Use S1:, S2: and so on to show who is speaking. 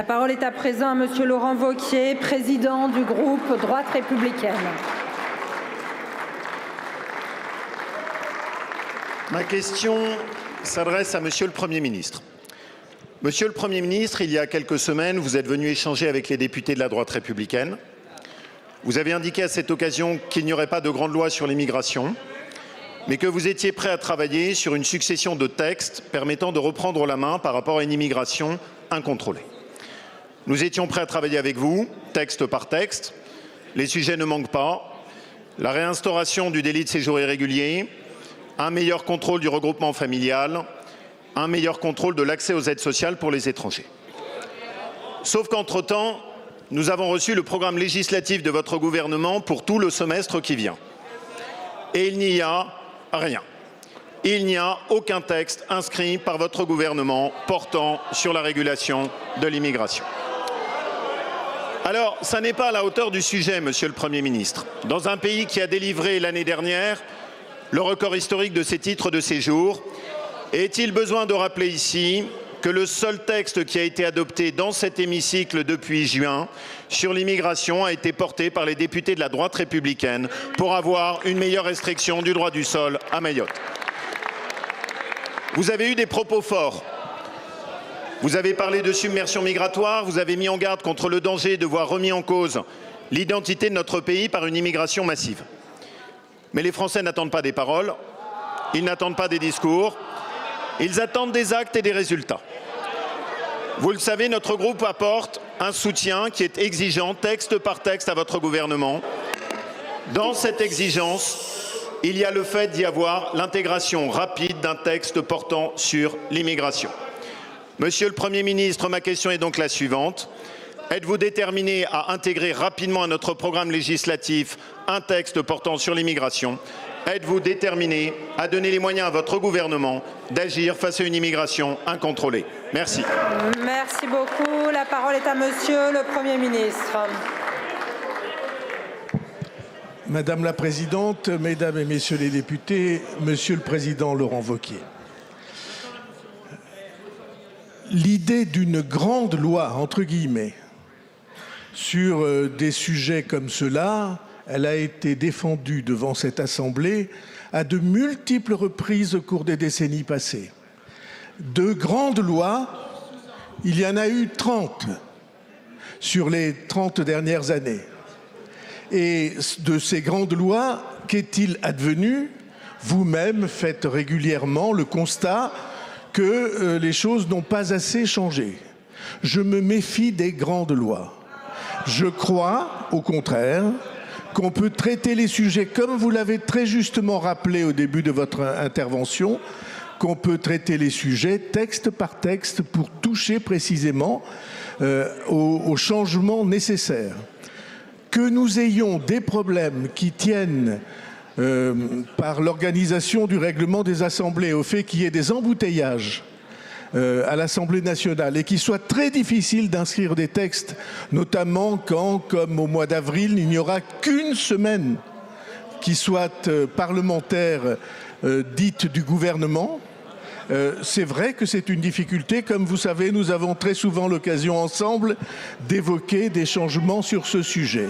S1: parole est à présent à Monsieur Laurent Wauquiez, président du groupe Droite républicaine.
S2: Ma question s'adresse à Monsieur le Premier ministre. Monsieur le Premier ministre, il y a quelques semaines, vous êtes venu échanger avec les députés de la droite républicaine. Vous avez indiqué à cette occasion qu'il n'y aurait pas de grande loi sur l'immigration, mais que vous étiez prêt à travailler sur une succession de textes permettant de reprendre la main par rapport à une immigration incontrôlée. Nous étions prêts à travailler avec vous, texte par texte. Les sujets ne manquent pas. La réinstauration du délit de séjour irrégulier, un meilleur contrôle du regroupement familial, un meilleur contrôle de l'accès aux aides sociales pour les étrangers. Sauf qu'entre-temps, nous avons reçu le programme législatif de votre gouvernement pour tout le semestre qui vient. Et il n'y a rien. Il n'y a aucun texte inscrit par votre gouvernement portant sur la régulation de l'immigration. Alors, ça n'est pas à la hauteur du sujet, Monsieur le Premier ministre. Dans un pays qui a délivré l'année dernière le record historique de ses titres de séjour, est-il besoin de rappeler ici que le seul texte qui a été adopté dans cet hémicycle depuis juin sur l'immigration a été porté par les députés de la droite républicaine pour avoir une meilleure restriction du droit du sol à Mayotte. Vous avez eu des propos forts. Vous avez parlé de submersion migratoire, vous avez mis en garde contre le danger de voir remis en cause l'identité de notre pays par une immigration massive. Mais les Français n'attendent pas des paroles, ils n'attendent pas des discours, ils attendent des actes et des résultats. Vous le savez, notre groupe apporte un soutien qui est exigeant, texte par texte, à votre gouvernement. Dans cette exigence, il y a le fait d'y avoir l'intégration rapide d'un texte portant sur l'immigration. Monsieur le Premier ministre, ma question est donc la suivante. Êtes-vous déterminé à intégrer rapidement à notre programme législatif un texte portant sur l'immigration? Êtes-vous déterminé à donner les moyens à votre gouvernement d'agir face à une immigration incontrôlée? Merci.
S1: Merci beaucoup. La parole est à Monsieur le Premier ministre.
S3: Madame la Présidente, Mesdames et Messieurs les députés, Monsieur le Président Laurent Wauquiez. L'idée d'une grande loi, entre guillemets, sur des sujets comme cela, elle a été défendue devant cette Assemblée à de multiples reprises au cours des décennies passées. De grandes lois, il y en a eu 30 sur les 30 dernières années. Et de ces grandes lois, qu'est-il advenu? Vous-même faites régulièrement le constat que les choses n'ont pas assez changé. Je me méfie des grandes lois. Je crois, au contraire, qu'on peut traiter les sujets, comme vous l'avez très justement rappelé au début de votre intervention, qu'on peut traiter les sujets texte par texte pour toucher précisément aux changements nécessaires. Que nous ayons des problèmes qui tiennent par l'organisation du règlement des assemblées, au fait qu'il y ait des embouteillages à l'Assemblée nationale et qu'il soit très difficile d'inscrire des textes, notamment quand, comme au mois d'avril, il n'y aura qu'une semaine qui soit parlementaire dite du gouvernement. C'est vrai que c'est une difficulté. Comme vous savez, nous avons très souvent l'occasion ensemble d'évoquer des changements sur ce sujet.